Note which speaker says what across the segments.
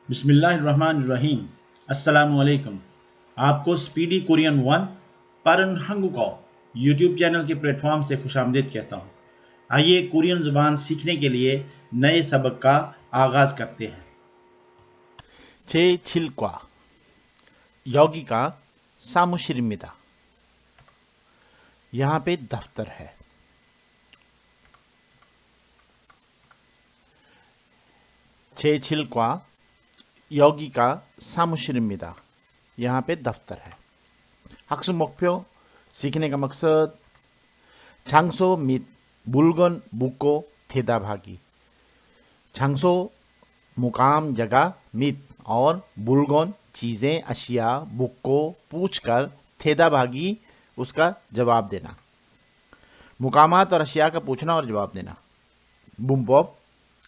Speaker 1: बिस्मिल्लाहिर्रहमानिर्रहीम। अस्सलामुअलैकुम। आपको स्पीडी कोरियन वन पारन हंगुको यूट्यूब चैनल के प्लेटफॉर्म से खुशामदीद कहता हूँ। आइए कोरियन ज़ुबान सीखने के लिए नए सबक का आगाज़ करते हैं।
Speaker 2: 제7과 여기가 사무실입니다. यहाँ पे दफ्तर है। 제7과 여기가 사무실입니다. यहाँ पे दफ्तर है। 학습 목표 सीखने का मकसद 장소 및 물건 묻고 대답하기। 장소 मुकाम जगह मीत और बुलगोन चीज़ें अशिया बुक्को पूछकर थेदाभागी उसका जवाब देना। मुकामात और अशिया का पूछना और जवाब देना। बुम्बोब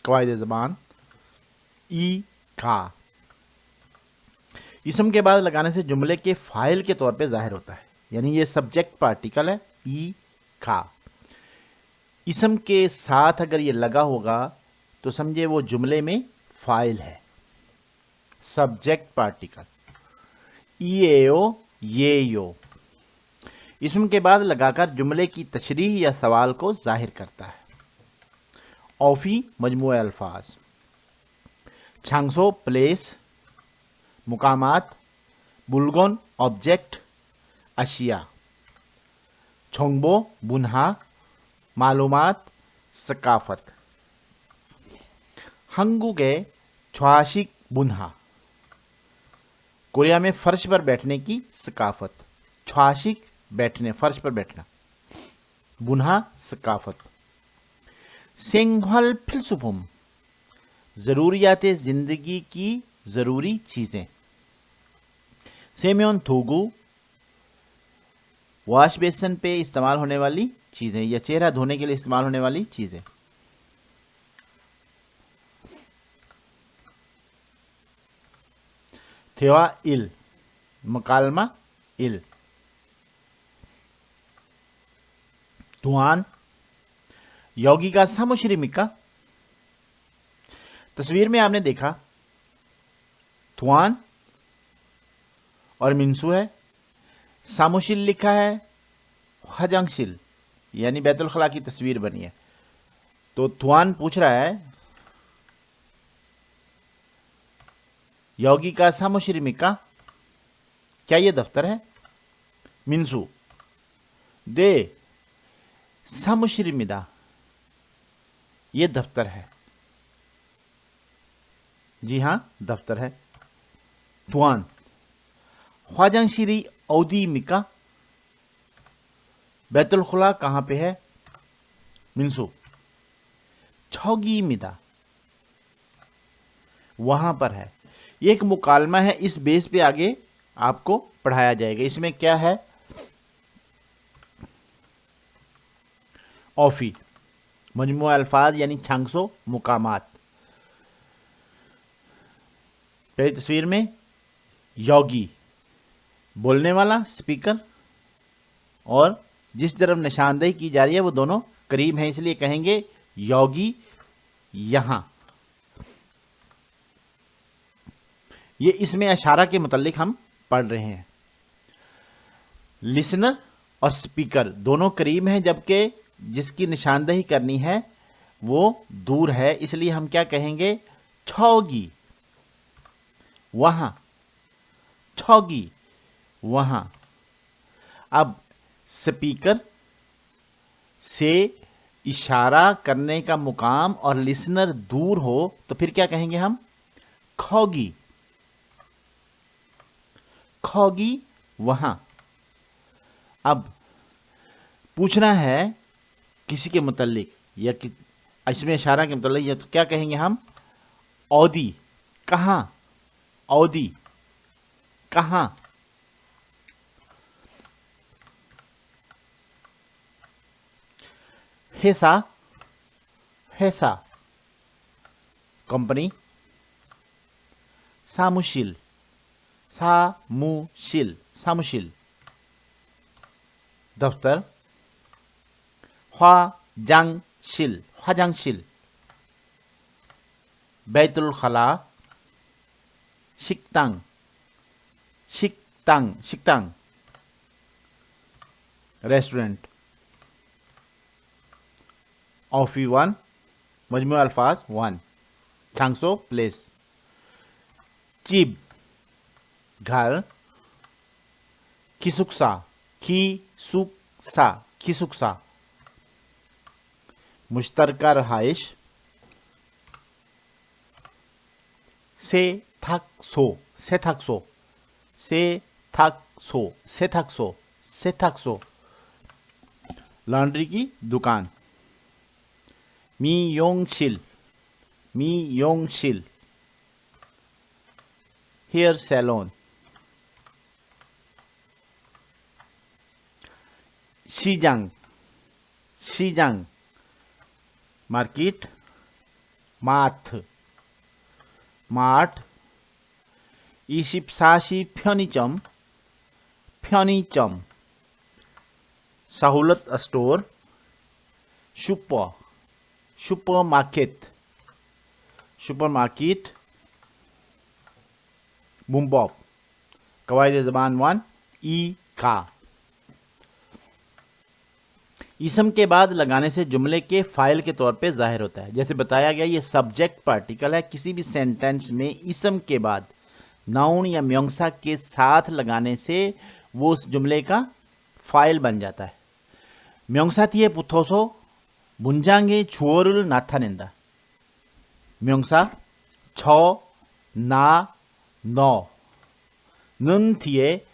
Speaker 2: कवायद ज़बान ई का इसम के बाद लगाने से जुमले के फाइल के तौर पे जाहिर होता है, यानी ये सब्जेक्ट पार्टिकल है ई का। इसम के साथ अगर ये लगा होगा तो समझे वो जुमले में फाइल है। सब्जेक्ट पार्टिकल ईएओ येयो इसम के बाद लगाकर जुमले की तशरीह या सवाल को जाहिर करता है। औफी मजमूए अल्फाज छांगसो प्लेस मुकामात बुलगोन ऑब्जेक्ट अशिया छोंगबो बुनहा मालूमात सकाफत हंगुगे च्छ्वाशिक बुनहा कोरिया में फर्श पर बैठने की सकाफत। च्छ्वाशिक बैठने फर्श पर बैठना, बुनहा सकाफत। सेंघल फिलसुफुम ज़रूरियात ज़िंदगी की ज़रूरी चीज़ें। सेम्योन थोगू वॉश बेसन पे इस्तेमाल होने वाली चीज़ें या चेहरा धोने के लिए इस्तेमाल होने वाली चीज़ें। थेवा इल मकालमा इल। तुआन योगी का सामुश्रीमिका। तस्वीर में आपने देखा तुआन और मिंसू है, सामुशिल लिखा है, हजंगशिल यानी बैतुल खला की तस्वीर बनी है। तो तुआन पूछ रहा है योगी का सामुश्रीमिका, क्या ये दफ्तर है? मिंसू दे सामुश्रीमिदा, ये दफ्तर है। जी हां दफ्तर है। तुआन ख्वाजंशिरी औदी मिका, बैतुल खुला कहां पे है? मिंसू छौगी मिदा, वहां पर है। ये एक मुकालमा है, इस बेस पे आगे आपको पढ़ाया जाएगा। इसमें क्या है? औफी मजमुआ अल्फाज यानी छांगसो मुकामात। पहली तस्वीर में योगी बोलने वाला स्पीकर और जिस तरफ निशानदेही की जा रही है वो दोनों करीब हैं, इसलिए कहेंगे योगी यहां। ये इसमें इशारा के मुतालिक हम पढ़ रहे हैं। लिसनर और स्पीकर दोनों करीब हैं, जबकि जिसकी निशानदेही करनी है वो दूर है, इसलिए हम क्या कहेंगे? छौगी वहां, छौगी वहां। अब स्पीकर से इशारा करने का मुकाम और लिसनर दूर हो तो फिर क्या कहेंगे हम? खौगी, खौगी वहां। अब पूछना है किसी के मुतालिक या इसमें इशारा के मुतालिक, या तो क्या कहेंगे हम? औदी कहां, औदी कहां। हेसा, हेसा कंपनी। सामुशिल, सामुशिल, सामुशिल दफ्तर। 화장실, 화장실। बैतुल खला, 식당, 식당, 식당, रेस्टोरेंट। ऑफी वन, मजमू अल्फाज वन, छांगसो प्लेस। चिब घर, किसुक्सा, खीसुक्सा, खीसुक्सा। मुश्तरका रहाइश, 세탁소, 세탁소, 세탁소, 세탁소, 세탁소। लॉन्ड्री की दुकान। 미용실, 미용실, हेयर सैलून। 시장, 시장, मार्केट। 마트, 마트। 24시 편의점, 편의점, सहूलत स्टोर। 슈퍼, 슈퍼마켓, 슈퍼마켓। बुम्बॉप, कवायद ज़बान वन, ई का। इसम के बाद लगाने से जुमले के फाइल के तौर पे जाहिर होता है। जैसे बताया गया, ये सब्जेक्ट पार्टिकल है। किसी भी सेंटेंस में इसम के बाद नाउन या म्योंगसा के साथ लगाने से वो उस जुमले का फाइल बन जाता है। 명사티에 붙어서 문장의 주어를 나타낸다. 명사 저, 나, 너는 뒤에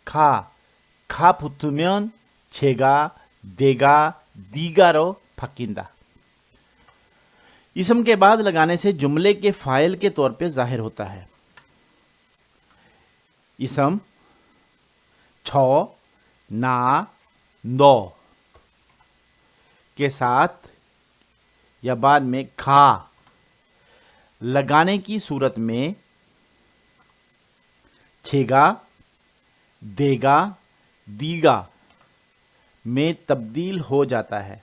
Speaker 2: 가 붙으면 제가, 내가, 네가로 바뀐다। इसम के बाद लगाने से जुमले के फाइल के तौर पे जाहिर होता है। इसम छ, ना, नो के साथ या बाद में खा लगाने की सूरत में छेगा, देगा, दीगा में तब्दील हो जाता है।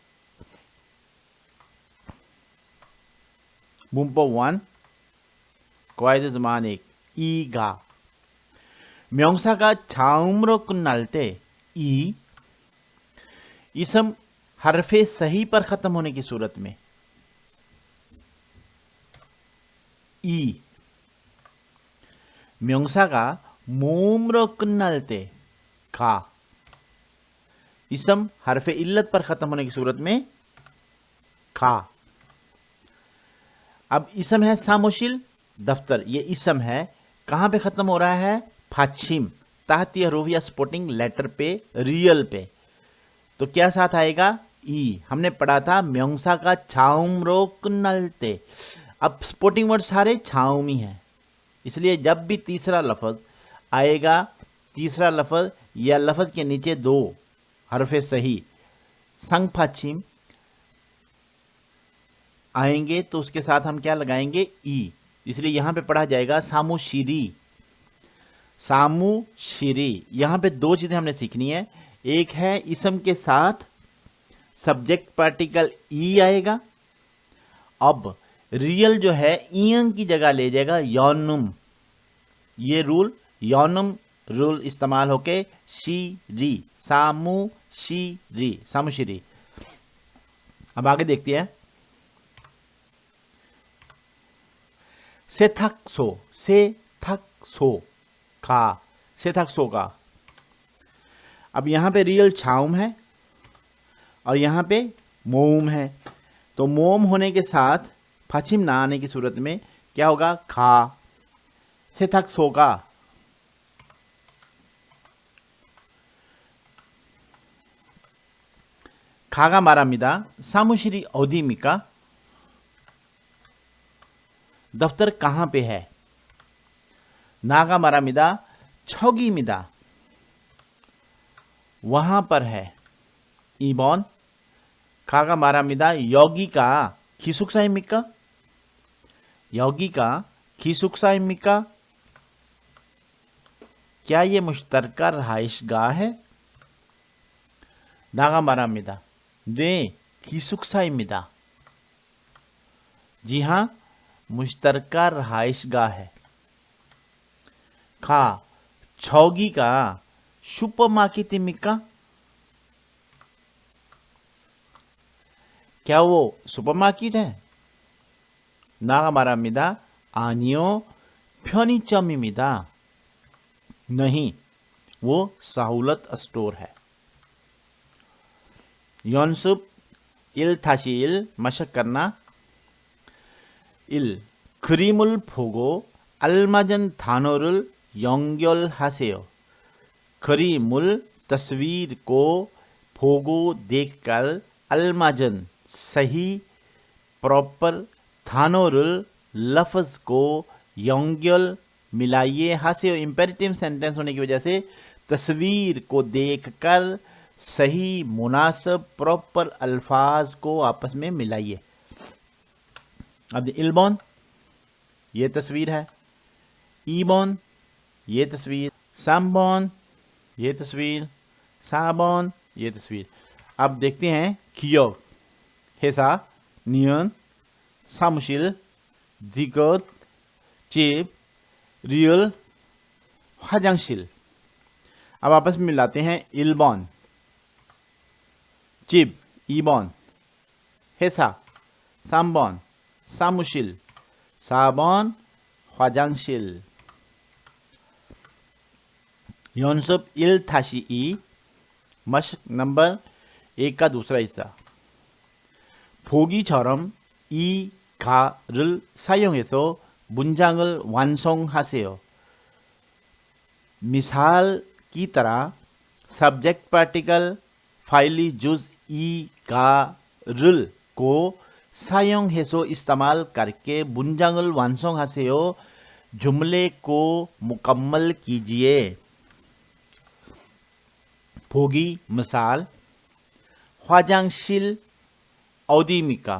Speaker 2: 문법 1 과이드 ज़मान 1 이가 명사가 자음으로 끝날 때 이 इसम हरफे सही पर खत्म होने की सूरत में ई। 명사가 모음으로 끝날 때 가 इसम हरफे इल्लत पर खत्म होने की सूरत में खा। अब इसम है सामुशिल दफ्तर, ये इसम है, कहां पे खत्म हो रहा है? फाचिम, ताहती हरूफ या सपोर्टिंग लेटर पे, रियल पे। तो क्या साथ आएगा? ई। हमने पढ़ा था म्योंगसा का छाउमरो कुन्नलते। अब सपोर्टिंग वर्ड सारे छाउमी हैं, इसलिए जब भी तीसरा लफ्ज आएगा, तीसरा लफ्ज या लफ्ज के नीचे दो हरफे सही संग फाचिम आएंगे तो उसके साथ हम क्या लगाएंगे? ई। इसलिए यहां पे पढ़ा जाएगा सामुशिरी, सामुशिरी। यहां पे दो चीजें हमने सीखनी है। एक है इसम के साथ सब्जेक्ट पार्टिकल ई आएगा। अब रियल जो है ईयं की जगह ले जाएगा यौनुम। ये रूल यौनुम रूल इस्तेमाल होके शीरी, सामुशिरी, सामुशिरी। अब आगे देखते हैं। 세탁소, 세탁소 का, 세탁소 का। अब यहां पे रियल छाउम है और यहां पे मोम है, तो मोम होने के साथ फाचिम ना आने की सूरत में क्या होगा? खा। 세탁소 का। खा가 말합니다. 사무실이 어디입니까? दफ्तर कहां पे है? नागा 말합니다. छगीमिदा, वहां पर है। 이번 가가 말합니다. 여기가 기숙사입니까? 여기가 기숙사입니까? क्या ये मुश्तरका रहाइशगाह है? नागा 말합니다. 네, 기숙사입니다। जी हां, मुश्तरका रहाइशगाह है। खा छौगी का सुपरमार्केटिमिका, क्या वो सुपरमार्केट है? 나가말합니다. 아니요, 편의점입니다. नहीं, वो सहूलत स्टोर है। 연습 1-1 मशक करना। 1. 그림을 보고 알맞은 단어를 연결하세요. 그림을 तस्वीर को 보고 देखकर अलमाजन सही प्रॉपर थानोरल लफ्ज को यंगल मिलाइए। हासियो इंपेरेटिव सेंटेंस होने की वजह से तस्वीर को देखकर सही मुनासिब प्रॉपर अल्फाज को आपस में मिलाइए। अब इल्बॉन ये तस्वीर है, ईबॉन ये तस्वीर, साम्बॉन ये तस्वीर, साबॉन ये तस्वीर। अब देखते हैं कियो हेसा नियन सामुशिल दिगत चिप रियल 화장실। अब आपस में मिलाते हैं इल्बॉन चिप ईबॉन हेसा साम्बॉन 사무실 4번 화장실। 연습 1-2 मशक नंबर 1 का दूसरा हिस्सा। 보기처럼 이 가를 사용해서 문장을 완성하세요। मिसाल की तरह सब्जेक्ट पार्टिकल फाइली जुज ई 가를 को 사용해서 इस्तेमाल करके 문장을 완성하세요, जुमले को मुकम्मल कीजिए। 보기 मिसाल 화장실 어디입니까।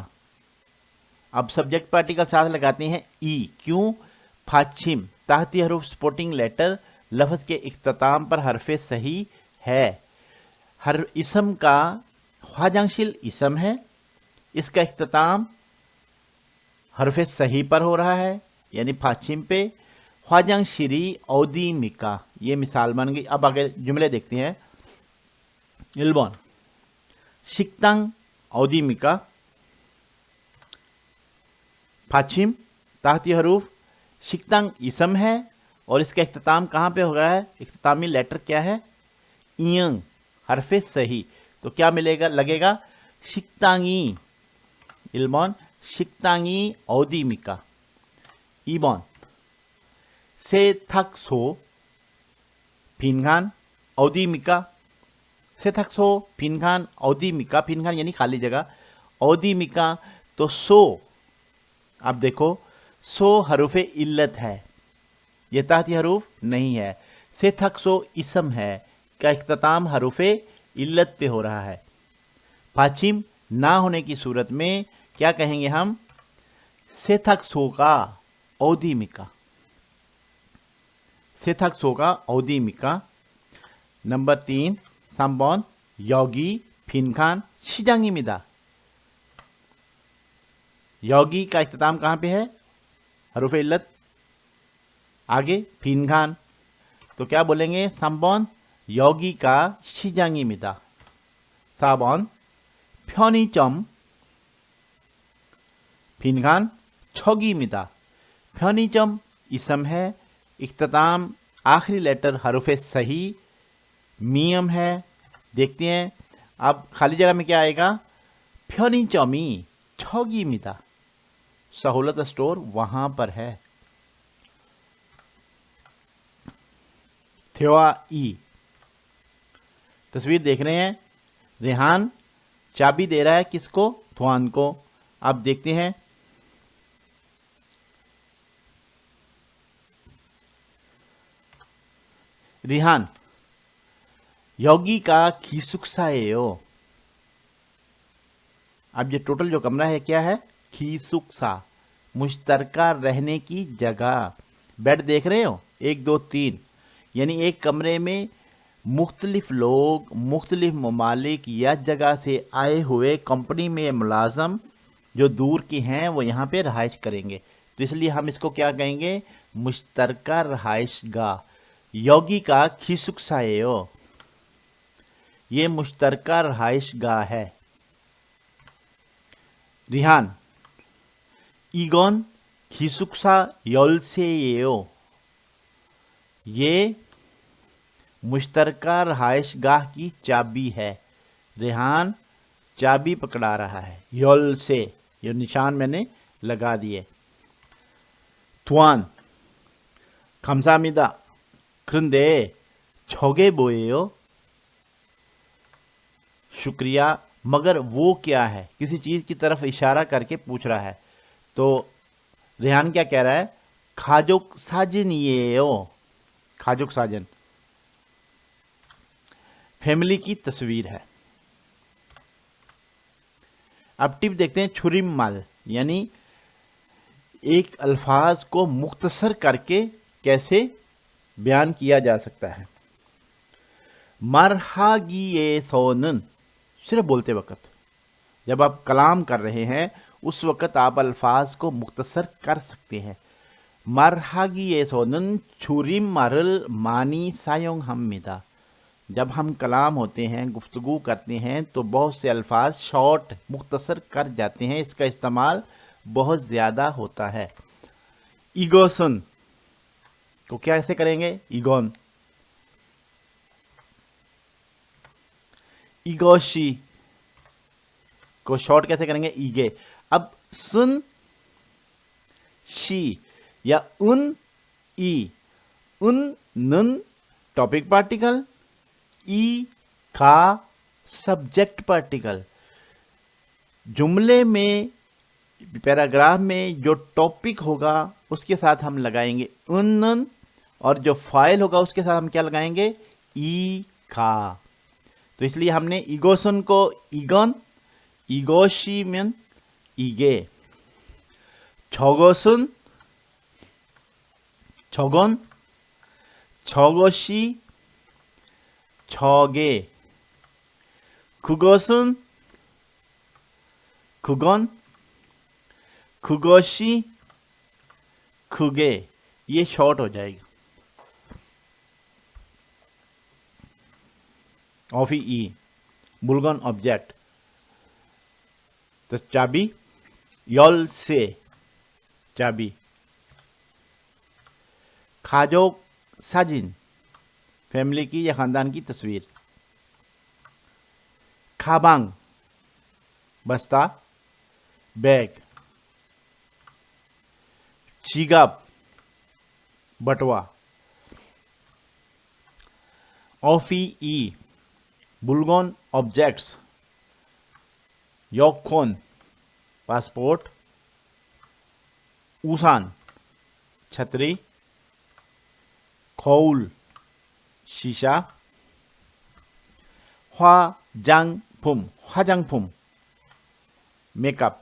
Speaker 2: अब सब्जेक्ट पार्टिकल साथ लगाते हैं ई, क्यों? फाचिम ताहती हरूफ सपोर्टिंग लेटर लफ्ज़ के इख्तिताम पर हरफे सही है। हर इसम का 화장실 इसम है, इसका इख्तिताम हरफे सही पर हो रहा है यानी फाचिम पे। 화장실이 어디입니까 ये मिसाल बन गई। अब आगे जुमले देखते हैं। 1번 식당 어디입니까। फाचिम ताहती हरूफ शिक्तांग इसम है और इसका इख्तिताम कहाँ पे हो रहा है, इख्तितामी लेटर क्या है, इयंग हरफे सही। तो क्या मिलेगा, लगेगा शिक्तांगी। इल्बॉन शिक्तांगी 어디입니까। 2번 세탁소 빈칸 어디입니까। 세탁소 빈칸 어디입니까, 빈칸 यानी खाली जगह, 어디입니까 तो सो। अब देखो सो हरूफे इल्लत है, ये ताहती हरूफ नहीं है। सेथक्सो इसम है, का इख्तिताम हरूफे इल्लत पे हो रहा है। फाचिम ना होने की सूरत में क्या कहेंगे हम, सेथक्सो का 어디입니까। सेथक्सो का 어디입니까। नंबर 3 3번 여기 빈칸 시장입니다। यौगी का इख्तिताम कहाँ पे है, हरूफ इल्लत। आगे 빈칸 तो क्या बोलेंगे, 3번 여기 का 시장입니다। 4번 편의점 빈칸 छगि입니다। 편의점 इसम है, इख्तिताम आखिरी लेटर हरूफ सही मियम है। देखते हैं अब खाली जगह में क्या आएगा, 편의점이 छगि입니다। सहूलत स्टोर वहां पर है। थेवा ई तस्वीर देख रहे हैं, रेहान चाबी दे रहा है किसको, थुआन को। अब देखते हैं रिहान योगी का खीसुक्साएयो। अब ये टोटल जो कमरा है क्या है, खीसुक्सा मुश्तरका रहने की जगह। बेड देख रहे हो 1 2 3 यानी एक कमरे में मुख्तलिफ लोग मुख्तलिफ ममालिक या जगह से आए हुए कंपनी में मुलाजम जो दूर के हैं वो यहाँ पे रहाइश करेंगे। तो इसलिए हम इसको क्या कहेंगे, मुश्तरका रहाइश गाह। 여기가 기숙사예요. ये मुश्तरका रहाइशगाह है। रिहान, 이건 기숙사 열쇠예요. ये मुश्तरका रहाइशगाह की चाबी है। रेहान चाबी पकड़ा रहा है। यल से ये निशान मैंने लगा दिए। तुआन, 감사합니다. 그런데 저게 뭐예요? शुक्रिया, मगर वो क्या है? किसी चीज की तरफ इशारा करके पूछ रहा है। तो रेहान क्या कह रहा है? 가족 사진이에요। खाजुक साजन फैमिली की तस्वीर है। अब टिप देखते हैं छुरिम माल, यानी एक अल्फाज को मुख्तसर करके कैसे बयान किया जा सकता है। मरहागियेसोनन, सिर्फ बोलते वक्त, जब आप कलाम कर रहे हैं उस वक्त आप अल्फाज को मुख्तसर कर सकते हैं। मरहागियेसोनन छुरिम मारल मानी सायोंग हममिदा। जब हम कलाम होते हैं, गुफ्तगू करते हैं, तो बहुत से अल्फाज शॉर्ट मुख्तसर कर जाते हैं, इसका इस्तेमाल बहुत ज़्यादा होता है। ईगोसन को क्या ऐसे करेंगे? ईगोन। ईगोशी को शॉर्ट कैसे करेंगे? ईगे। अब सुन शी या उन ई, उन नन टॉपिक पार्टिकल, ई का सब्जेक्ट पार्टिकल। जुमले में, पैराग्राफ में जो टॉपिक होगा उसके साथ हम लगाएंगे उन, और जो फाइल होगा उसके साथ हम क्या लगाएंगे? ई का। तो इसलिए हमने ईगोसन को ईगन, ईगोशीमेन ईगे, छगोसन छगन, छगोशी छगे, 그것은 그건, 그것이 그게, ये शॉर्ट हो जाएगा। ऑफी ई बुलगन ऑब्जेक्ट, तो चाबी, यल से चाबी। खाजोक साजिन, फैमिली की या खानदान की तस्वीर। खाबांग बस्ता, बैग। चिगाब बटवा। ऑफी ई बुलगोन ऑब्जेक्ट्स, योकोन पासपोर्ट, उसान छतरी, खौल शीशा, 화장품 화장품 मेकअप,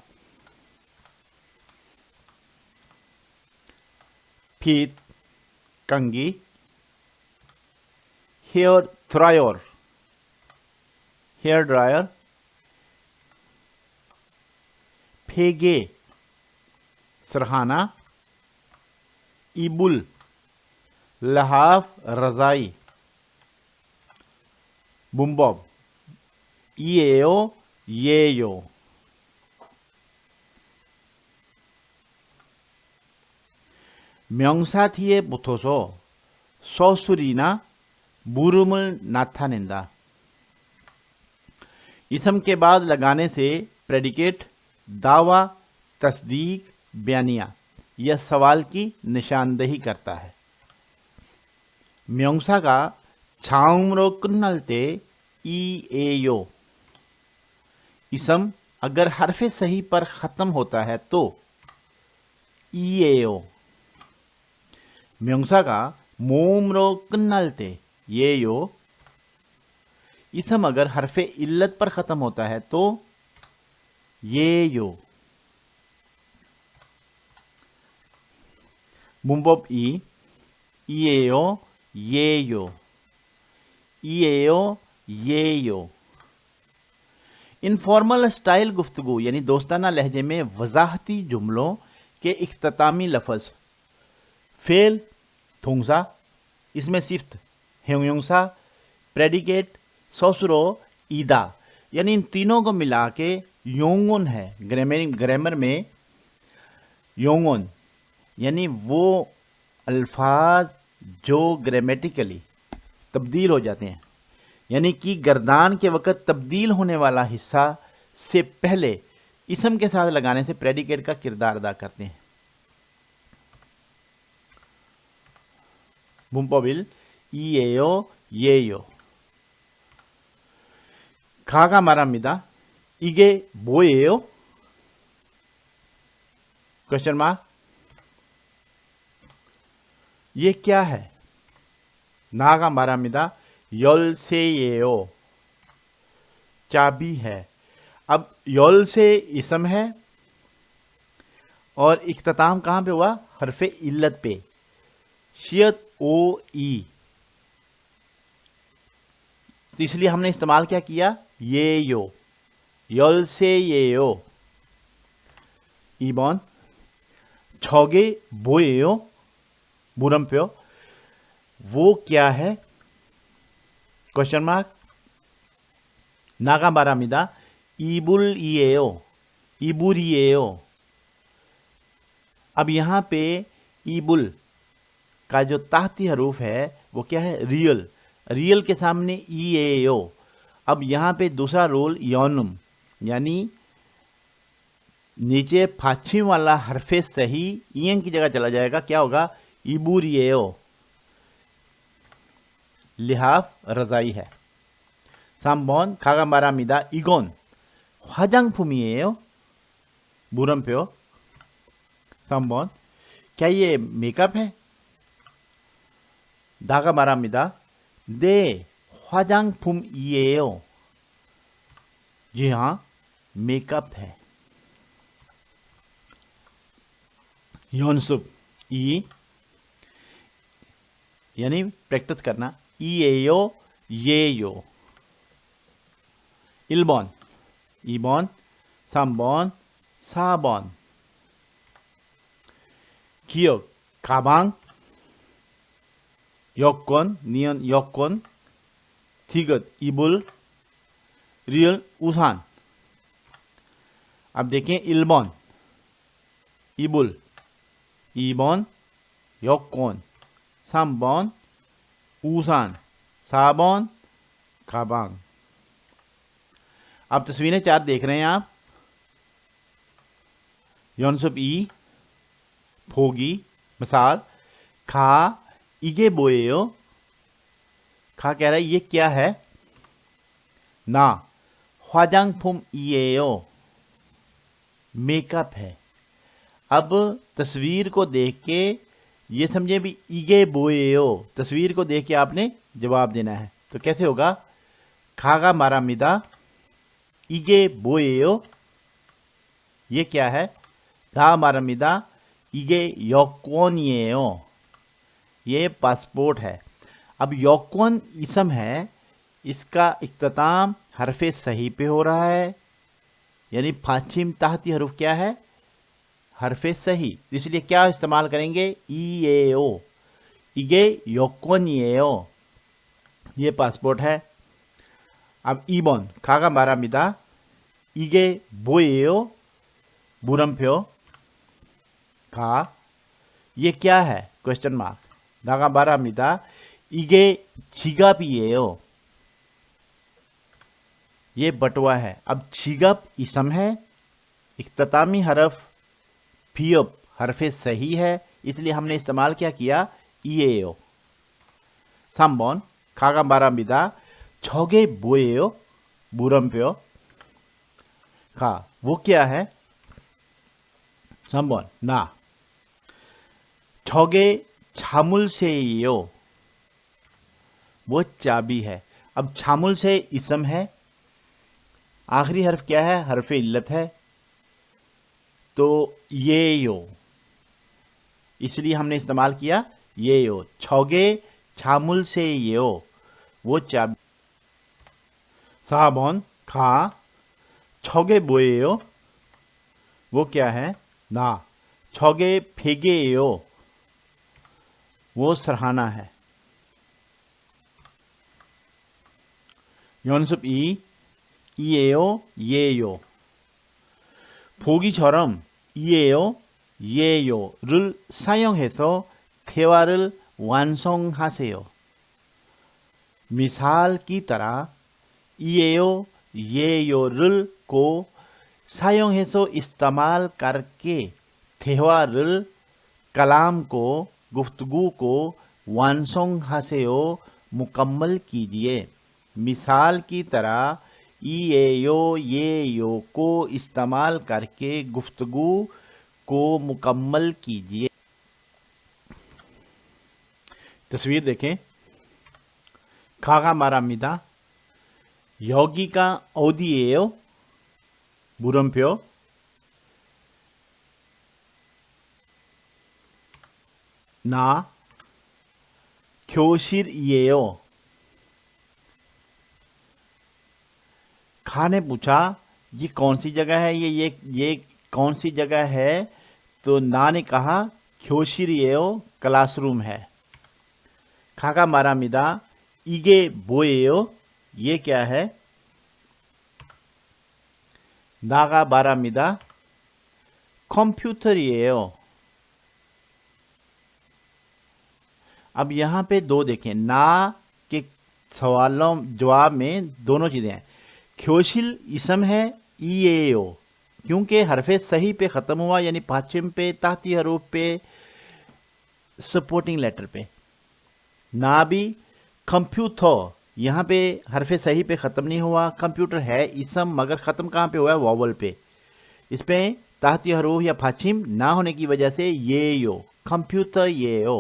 Speaker 2: 핏 कंघी, हेयर ड्रायर हेयर ड्रायर, फेगे सरहाना, इबुल लहाफ रजाई, बुम्बॉब 이에요 예요। 명사 뒤에 붙어서 서술이나 물음을 나타낸다। इसम के बाद लगाने से प्रेडिकेट, दावा, तस्दीक, बयानिया यह सवाल की निशानदेही करता है। 명사가 자음으로 끝날 때 이에요, इसम अगर हरफे सही पर खत्म होता है तो 이에요। 명사가 모음으로 끝날 때 예요, इसम अगर हरफे इल्लत पर खत्म होता है तो येयो। 문법 2 이에요 예요, इएयो येयो। इनफॉर्मल स्टाइल गुफ्तगू यानी दोस्ताना लहजे में वजाहती जुमलों के इख्तितामी लफ्ज़ फेल थोंगसा, इसमें सिफ्त हेंगयोंसा, प्रेडिकेट सौसुरो ईदा, यानी इन तीनों को मिला के योंगोन है। ग्रामर में योंगोन यानी वो अल्फाज जो ग्रामेटिकली तब्दील हो जाते हैं, यानी कि गर्दान के वक़्त तब्दील होने वाला हिस्सा से पहले इसम के साथ लगाने से प्रेडिकेट का किरदार अदा करते हैं। 문법일 이에요, 예요. 가가 말합니다. 이게 뭐예요? Question mark. ये क्या है? 나가 말합니다. 열쇠예요. चाबी है। अब 열쇠 इसम है और इख्तिताम कहाँ पे हुआ? हरफे इल्लत पे, शियत ओ ई। तो इसलिए हमने इस्तेमाल क्या किया? ये यो, 열쇠예요. 2번 저게 뭐예요? 물음표 वो क्या है? Question mark. 나가 말합니다. 이불이에요. 이불이에요. अब यहाँ पे ईबुल का जो ताहती हरूफ है वो क्या है? रियल। रियल के सामने ई ए ओ। अब यहाँ पे दूसरा रोल योनुम, यानी नीचे फाछिम वाला हरफे सही ईएन की जगह चला जाएगा। क्या होगा? इबूरिएओ, लिहाफ रजाई है। 3번 가가 말합니다. 이건 화장품이에요? 물음표। 3번 क्या ये मेकअप है? 나가 말합니다. 네, 화장품이에요. जी हाँ, मेकअप है। योनसुब ई यानी प्रैक्टिस करना। ई ए यो, ये यो। 1번, 2번, 3번, 4번 기억, 가방, 여권, 니은 여권, 디귿, 이불, रियल उसान। अब देखें 1번 이불, 2번 여권, 3번 우산, 4번 가방। अब तस्वीरें 4 देख रहे हैं आप। 연습 2 보기 मिसाल खा 이게 뭐예요? खा कह रहा है ये क्या है? ना 화장품이에요, मेकअप है। अब तस्वीर को देख के ये समझे भी इगे बोएयो, तस्वीर को देख के आपने जवाब देना है। तो कैसे होगा? खागा मारामिदा इगे बोएयो, ये क्या है? धा मारामिदा इगे यौकोनिएयो, ये पासपोर्ट है। अब यौकोन इसम है, इसका इख्तिताम हरफे सही पे हो रहा है, यानी फाछिम ताहती हरूफ क्या है? हरफे सही। इसलिए क्या इस्तेमाल करेंगे? ई ए ओ, इगे योकोनिएओ, ये पासपोर्ट है। अब ईबॉन खागा मारामिदा इगे बोएओ, बुरमप्यो खा ये क्या है? Question mark. नागा मारामिदा इगे छिगापिएओ, ये बटवा है। अब छिगप इसम है, इख्तितामी हरफ फियप हरफे सही है, इसलिए हमने इस्तेमाल क्या किया? इएओ। 3번 खागा मारामिदा 저게 뭐예요? 물음표 खा वो क्या है? 3번 나 저게 자물쇠예요, वो चाबी है। अब छामुलसे इसम है, आखिरी हर्फ क्या है? हरफे इल्लत है, तो ये यो, इसलिए हमने इस्तेमाल किया ये यो। छौगे छामुल से यो, वो चाबी। 4번 खा छौगे बोएयो, वो क्या है? ना छौगे फेगेयो, वो सरहाना है। 연습 2. 이에요, 예요. 보기처럼 이에요, 예요를 사용해서 대화를 완성하세요. मिसाल की तरह इएयो 예요를 को 사용해서 इस्तेमाल करके 대화를 कलाम को गुफ्तगू को 완성하세요 मुकम्मल कीजिए। मिसाल की तरह इएयो येयो को इस्तेमाल करके गुफ्तगू को मुकम्मल कीजिए। तस्वीर देखें। खागा 말합니다. 여기가 어디예요? 물음표. 나 교실이에요. खा ने पूछा ये कौन सी जगह है, ये कौन सी जगह है? तो ना ने कहा 교실이에요, क्लासरूम है। खा가 말합니다. 이게 뭐예요? ये क्या है? 나가 말합니다. कंप्यूटर이에요। अब यहां पे दो देखें, ना के सवालों जवाब में दोनों चीजें हैं। 교실 इसम है, इएयो क्योंकि हरफे सही पे खत्म हुआ, यानी पाचम पे, ताती हरूफ पे, सपोर्टिंग लेटर पे। ना भी कंप्यूटर, यहाँ पे हरफे सही पे ख़त्म नहीं हुआ। कंप्यूटर है इसम, मगर ख़त्म कहाँ पे हुआ है? वावल पे। इस पे ताहती हरूफ या फाचिम ना होने की वजह से ये यो, कंप्यूटर ये यो।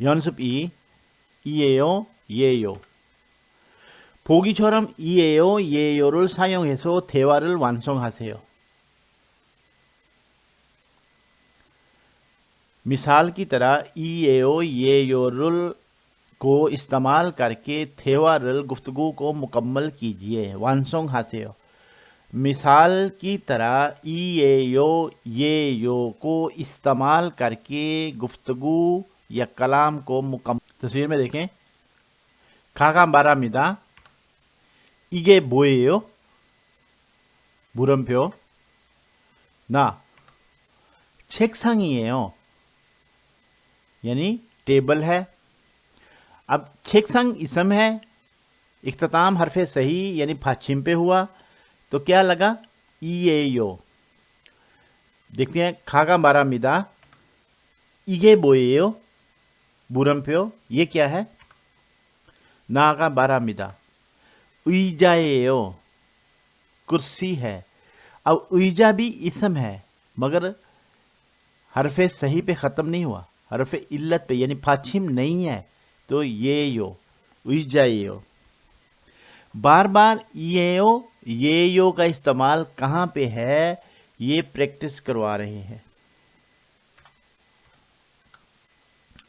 Speaker 2: 연습 2. 이에요, 예요. 보기처럼 이에요, 예요를 사용해서 대화를 완성하세요. मिसाल की तरह इएयो येयोरुल को इस्तेमाल करके थेवारल गुफ्तगू को मुकम्मल कीजिए। वानसोंग हासेयो। मिसाल की तरह इएयो येयो को इस्तेमाल करके गुफ्तगू या कलाम को मुकम्मल। तस्वीर में देखें। खागा 말합니다. 이게 뭐예요? 물음표. 나 책상이에요, यानी टेबल है। अब छेकसंग इसम है, इख्तिताम हरफे सही यानी फाचिम पे हुआ, तो क्या लगा? इएयो। देखते हैं। खागा 말합니다. 이게 뭐예요? 물음표. ये क्या है? 나가 말합니다. 의자예요, कुर्सी है। अब 의자 भी इसम है, मगर हरफे सही पे ख़त्म नहीं हुआ, हरफे इल्लत पे यानी फाचिम नहीं है, तो ये यो, उइजायो। बार बार ये यो का इस्तेमाल कहाँ पे है, ये प्रैक्टिस करवा रहे हैं।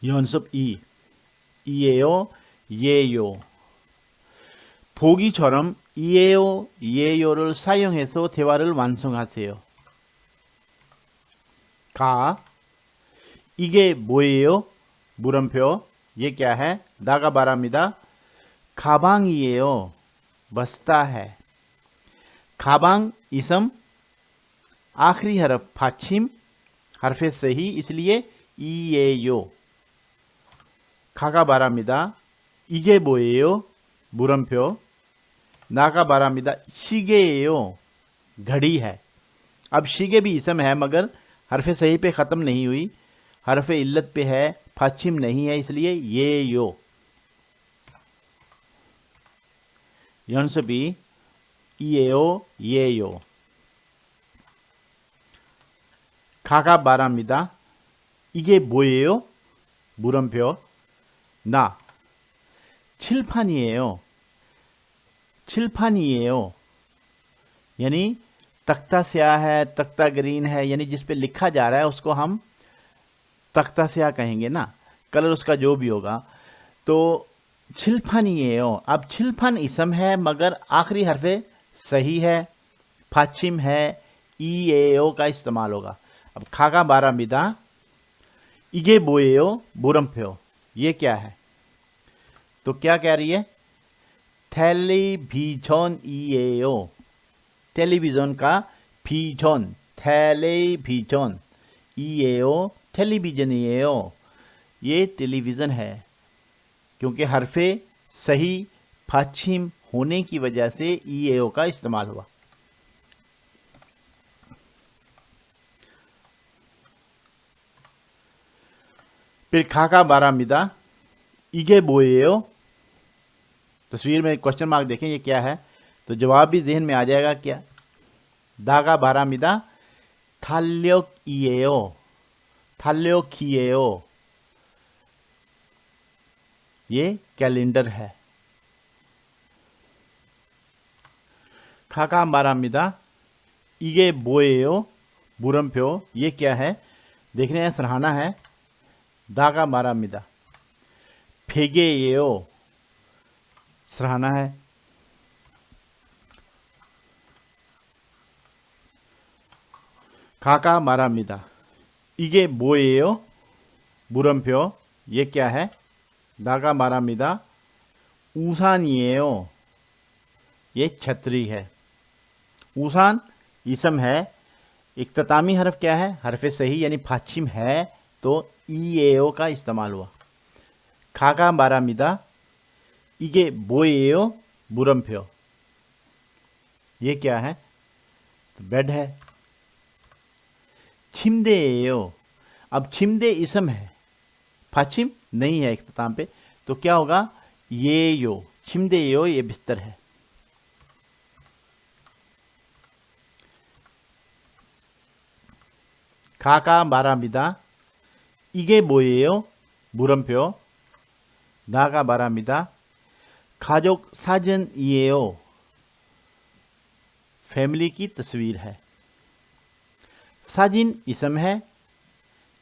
Speaker 2: 연습 2. 이에요, 예요. 보기처럼 이에요, 예요를 사용해서 대화를 완성하세요. 가 이게 뭐예요? 물음표. ये क्या है? दागा 말합니다. 가방이에요, बस्ता है। खाबांग इसम, आखिरी हरफ फाचिम, हरफे सही, इसलिए 이에요। खा가 말합니다. 이게 뭐예요? 물음표. 나가 말합니다. 시계예요, घड़ी है। अब शिगे भी इसम है, मगर हरफे सही पे ख़त्म नहीं हुई, हरफे इल्लत पे है, फाचिम नहीं है, इसलिए ये यो। 연습이 이에요, 예요. 가가 말합니다. 이게 뭐예요? 물음표. 나 칠판이에요, 칠판이에요, यानी तख्ता स्याह है, तख्ता ग्रीन है, यानी जिस पे लिखा जा रहा है उसको हम तख्ता स्याह कहेंगे ना, कलर उसका जो भी होगा। तो छिलफानिएयो। अब छिलफान इसम है, मगर आखिरी हरफे सही है, फाचिम है, 이에요 का इस्तेमाल होगा। अब खागा 말합니다. 이게 뭐예요? 물음표. ये क्या है? तो क्या कह रही है? 텔레비전 이에요. टेलीविजन का 비전, 텔레비전 이에요, टेलीविजन이에요। ये टेलीविज़न है, क्योंकि हरफे सही फाछिम होने की वजह से ईएओ का इस्तेमाल हुआ। फिर खाका बारामिदा, इगे बोएयो। तस्वीर में क्वेश्चन मार्क देखें, ये क्या है? तो जवाब भी जहन में आ जाएगा। क्या? दागा बारामिदा, थाल्योक इएयो, थाल्योकिएयो। ये कैलेंडर है। खाका बारामिदा, इगे बोएयो, बुरमप्यो। ये क्या है? देखने हैं, सराहना है। दागा बारामिदा, फेगेयो, सराहना है। खाका बारामिदा, इगे बोएयो, बुरमप्यो। ये क्या है? दागा बारामिदा, ऊसानिएयो। ये छतरी है। ऊसान इसम है। इख्तितामी हरफ क्या है? हरफ सही यानी फाछिम है, तो ईएओ का इस्तेमाल हुआ। खाका बारामिदा, इगे बोएयो, बुरमप्यो। ये क्या है? तो बेड है। छिमदेयो, अब छिमदे इसम है, फाछिम नहीं है इख्तिताम पे, तो क्या होगा? ये यो, छिमदेयो, ये बिस्तर है। खाका बारामिदा, इगे बोएयो, बुरमप्यो। दागा बारामिदा, खाजोक साजन इएयो, फैमिली की तस्वीर है। साजिन इसम है।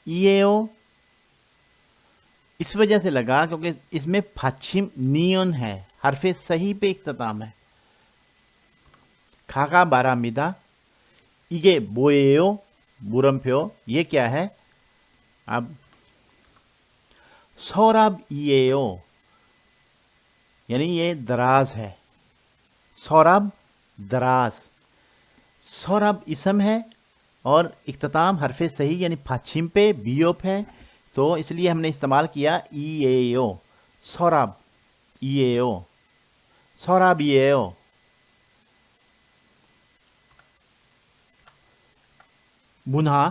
Speaker 2: इएओ इस वजह से लगा क्योंकि इसमें फाछिम नियन है, हरफे सही पे इख्तिताम है। खाका बारामिदा, इगे बोएयो, बुरमप्यो। ये क्या है? अब सौराब इएयो, यानी ये दराज है। सौराब दराज। सौराब इसम है और इख्तिताम हरफे सही यानी फाछिम पे बियोप है, तो इसलिए हमने इस्तेमाल किया ईएओ। सौराब ईएओ, सौराब ईएओ। बुन्हा,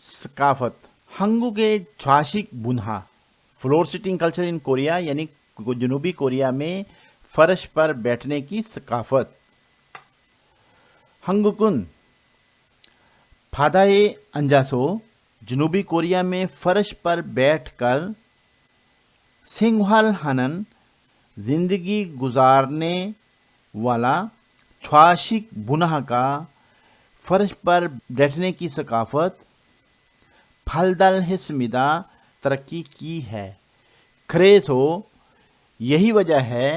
Speaker 2: सकाफत। हंगू के च्वाशिक बुन्हा, floor sitting culture in Korea, यानी जनूबी कोरिया में फर्श पर बैठने की सकाफत। हंगुकुन, फादाए अंजासो, जनूबी कोरिया में फर्श पर बैठकर सिंघवाल हनन, जिंदगी गुजारने वाला च्वाशिक बुनहा का फर्श पर बैठने की सकाफत फलदल हिस्मिदा तरक्की की है। खरेसो, यही वजह है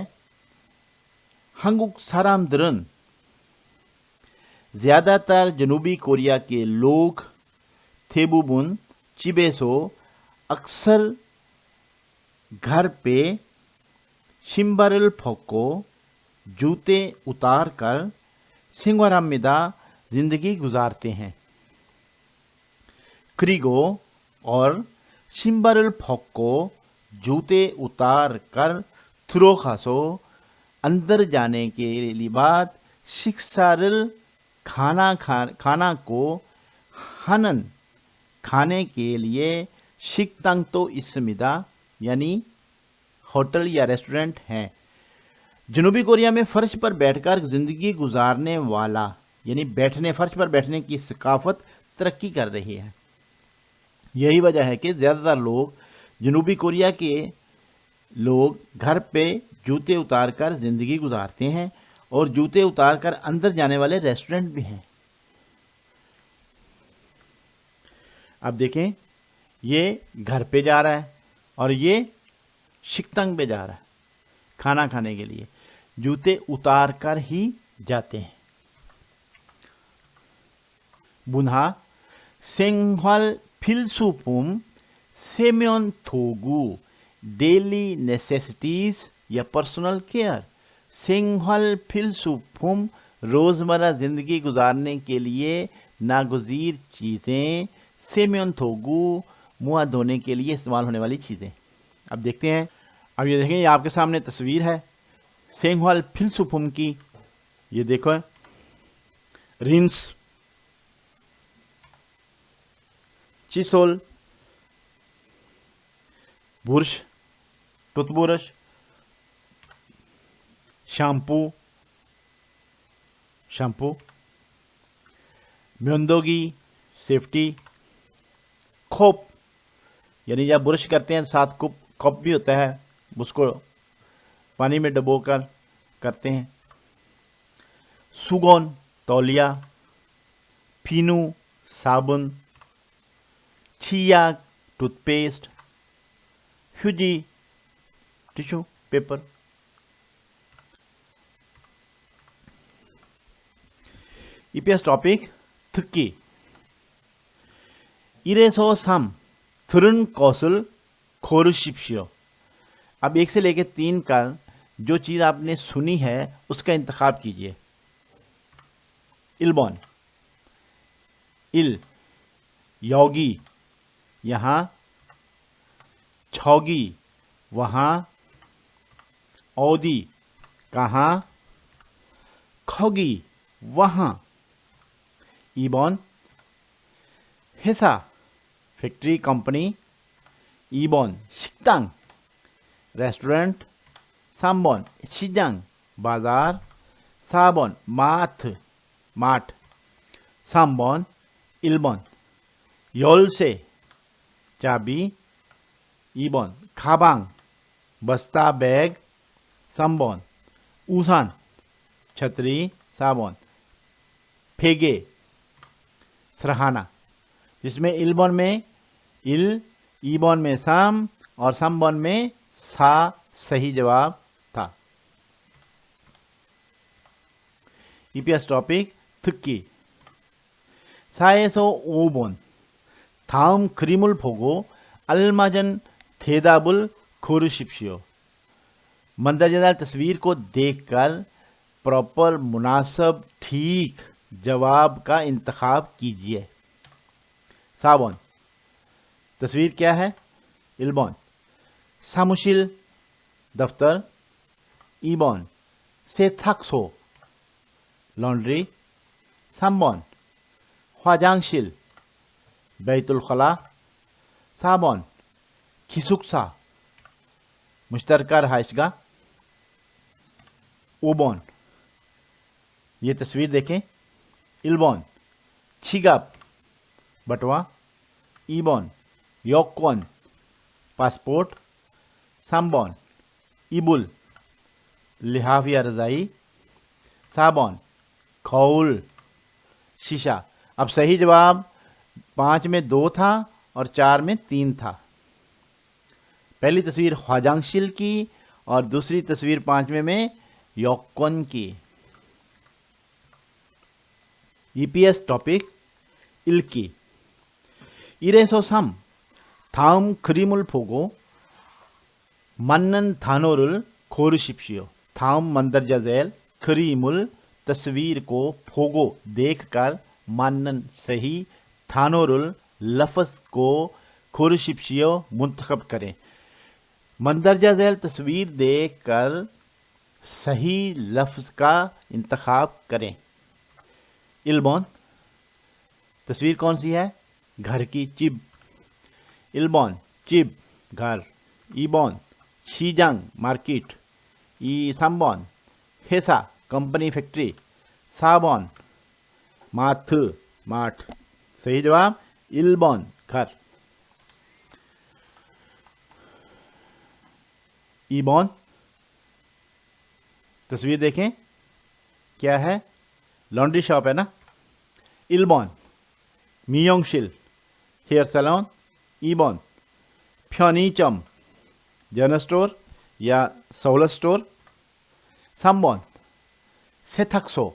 Speaker 2: हंगुक सारामदरन, ज़्यादातर जनूबी कोरिया के लोग थेबुबुन चिबेसो अक्सर घर पे शिम्बरल फोको, जूते उतार कर सिंगवारामिदा जिंदगी गुजारते हैं। क्रिगो और शिम्बरल फोको, जूते उतार कर थ्रोखासो, अंदर जाने के बाद शिक्सारल, खाना को हनन, खाने के लिए शिकतंग तो इसमिदा, यानी होटल या रेस्टोरेंट हैं। जनूबी कोरिया में फर्श पर बैठकर जिंदगी गुजारने वाला, यानी बैठने, फर्श पर बैठने की सकाफत तरक्की कर रही है। यही वजह है कि ज़्यादातर लोग, जनूबी कोरिया के लोग घर पे जूते उतारकर ज़िंदगी गुजारते हैं और जूते उतारकर अंदर जाने वाले रेस्टोरेंट भी हैं। अब देखें, ये घर पे जा रहा है और ये शिकतंग पे जा रहा है खाना खाने के लिए। जूते उतार कर ही जाते हैं। बुन्हा, सेंघवाल फिलसुपुम सेम्योन थोगु, डेली नेसेसिटीज या पर्सनल केयर। सिंघल फिलसुफुम रोज़मर्रा ज़िंदगी गुजारने के लिए नागुज़ीर चीज़ें। सेम्योनथोगु मुँह धोने के लिए इस्तेमाल होने वाली चीज़ें। अब देखते हैं। अब ये देखें, ये आपके सामने तस्वीर है सिंघल फिलसुफुम की। ये देखो है rinse, चिसोल, brush, toothbrush, shampoo, म्योंदोगी safety, खोप यानी जब ब्रश करते हैं साथ कप भी होता है, उसको पानी में डुबोकर करते हैं। सुगोन तौलिया, फीनू साबुन, छिया टूथपेस्ट, ह्यूजी टिश्यू पेपर। EPS topic 특기 이래서 3 들은 것을 고르십시오। अब 1 से लेकर 3 का जो चीज़ आपने सुनी है उसका इंतखाब कीजिए। 1번 इल योगी यहाँ, छौगी वहाँ, औदी कहाँ, खगी वहाँ। 2번 회사 फैक्ट्री कंपनी। 2번 식당 रेस्टोरेंट। 3번 시장 बाजार। 4번 마트 मार्ट। 3번 1번 열쇠 चाबी। 2번 가방 बस्ता बैग। 3번 우산 छतरी। 4번 फेगे सरहाना, जिसमें 1번 में इल, 2번 में साम और 3번 में सा सही जवाब था। EPS topic 특기 사에서 5번 다음 그림을 보고 알맞은 대답을 고르십시오। मंदरजाल तस्वीर को देखकर प्रॉपर मुनासिब ठीक जवाब का इंतखाब कीजिए। 4번 तस्वीर क्या है? 1번 사무실 दफ्तर। 2번 세탁소 लॉन्ड्री। 3번 화장실 बैतुल खला। 4번 기숙사 मुश्तरका रहायशगाह। 5번 ये तस्वीर देखें। 1번 छिगाप बटवा। 2번 यौकोन पासपोर्ट। 3번 इबुल लिहाफ या रज़ाई। 4번 खौल शीशा। अब सही जवाब 5 में 2 था और 4 में 3 था। पहली तस्वीर ख्वाजांगशिल की और दूसरी तस्वीर 5वें में यौकोन की। EPS topic 읽기 이래서 3 다음 그림을 보고 맞는 단어를 고르십시오। 다음 मंदरजा झैल करीमुल तस्वीर को फोगो देखकर मानन सही थानोरुल लफ्ज़ को खुरशिप्शियो मुंतखब करें। मंदरजा झैल तस्वीर देखकर सही लफ्ज़ का इंतखाब करें। 1번 तस्वीर कौन सी है? घर की चिब। 1번 चिब घर। 2번 시장 मार्केट। 3번 회사 company factory. 4번 माथ माठ। सही जवाब 1번 घर। 2번 तस्वीर देखें क्या है? लॉन्ड्री शॉप है ना। 1번 미용실 हेयर सैलून। 2번 편의점 जनरल स्टोर या सहूलत स्टोर। 3번 세탁소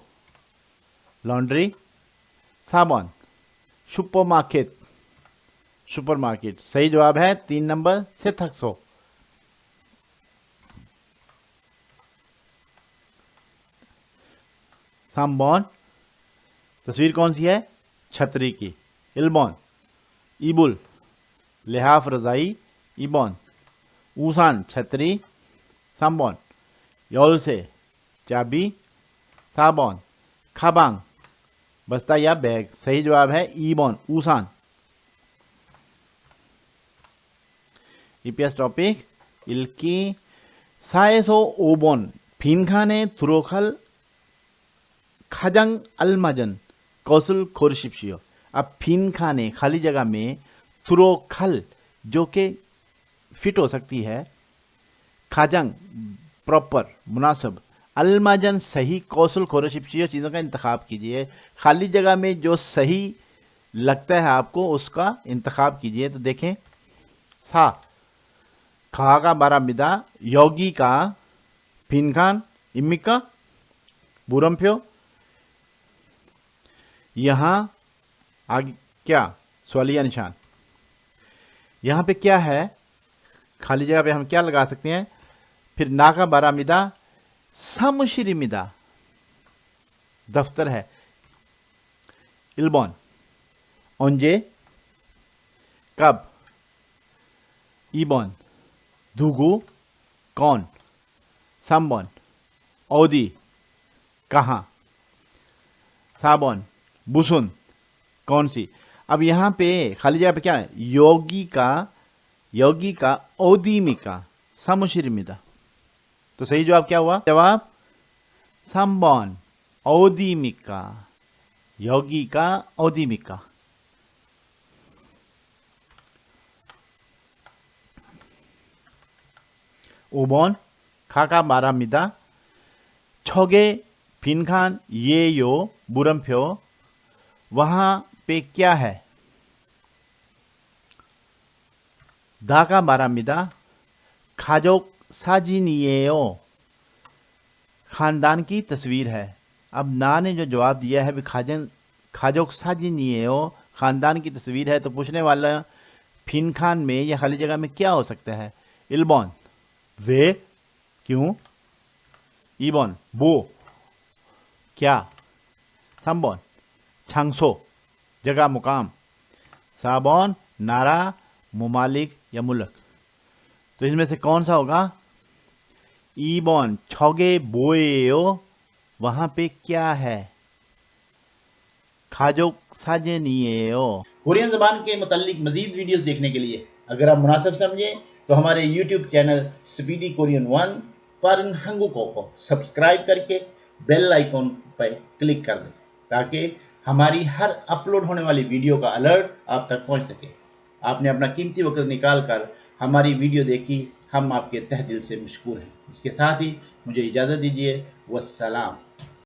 Speaker 2: लॉन्ड्री। 4번 supermarket supermarket. सही जवाब है 3 नंबर 세탁소। सामबॉन, तस्वीर कौन सी है? छतरी की। इल्बॉन, ईबुल, लिहाफ रज़ाई, ईबॉन, ऊसान, छतरी, सामबॉन, योलसे, चाबी, साबॉन, खाबांग, बस्ता या बैग। सही जवाब है ईबॉन, ऊसान। ईपीएस टॉपिक इल्की साएसो ओबॉन फिनखाने तुरोखल खाजंग अलमाजन कौशल खोरशिप्शियो। अब फिनखाने खाली जगह में तुरोखल जो कि फिट हो सकती है, खाजंग प्रॉपर मुनासिब, अलमाजन सही, कौशल खोरशिप्शियो चीज़ों का इंतखाब कीजिए। खाली जगह में जो सही लगता है आपको उसका इंतखाब कीजिए। तो देखें, सा खा का बारामिदा, योगी का, फिनखान, इमिका, बुरमफ्यो। यहाँ आगे क्या सवालिया निशान, यहाँ पे क्या है? खाली जगह पे हम क्या लगा सकते हैं? फिर ना का बारामिदा, सामुशिरिमिदा दफ्तर है। इल्बॉन, ओंजे, कब, ईबॉन, दुगु, कौन, सामबॉन, औदी, कहाँ, साबॉन, बुसुन, कौन सी। अब यहाँ पे खाली जगह पे क्या है? योगी का औदीमिका, सामुशिरिमिदा। तो सही जवाब क्या हुआ? जवाब सामबॉन, औदीमिका, योगी का औदीमिका। ओबॉन, खाका बारामिदा, छोगे, फिनखान, ये यो, बुरमफ्यो। वहां पे क्या है? धाका बारामिदा, खाजोक साजिनियो, खानदान की तस्वीर है। अब ना ने जो जवाब दिया है खाजोक साजिनियो, खानदान की तस्वीर है। तो पूछने वाला फिनखान में या खाली जगह में क्या हो सकता है? इल्बॉन, वे, क्यों, ईबॉन, वो, क्या, सामबॉन, छांगसो, जगह मुकाम, साबॉन, नारा, मुमालिक या मुल्क। तो इसमें से कौन सा होगा? ईबॉन, छोगे बोएयो, वहां पे क्या है? खाजोक साजनियो।
Speaker 1: कोरियन ज़बान के मुतालिक मज़ीद वीडियोस देखने के लिए अगर आप मुनासिब समझें तो हमारे YouTube चैनल स्पीडी कोरियन 1 पारन हंगुको को सब्सक्राइब करके बेल आइकॉन पर क्लिक कर दें ताकि हमारी हर अपलोड होने वाली वीडियो का अलर्ट आप तक पहुंच सके। आपने अपना कीमती वक्त निकाल कर हमारी वीडियो देखी, हम आपके तहे दिल से मशकूर हैं। इसके साथ ही मुझे इजाज़त दीजिए। वस्सलाम।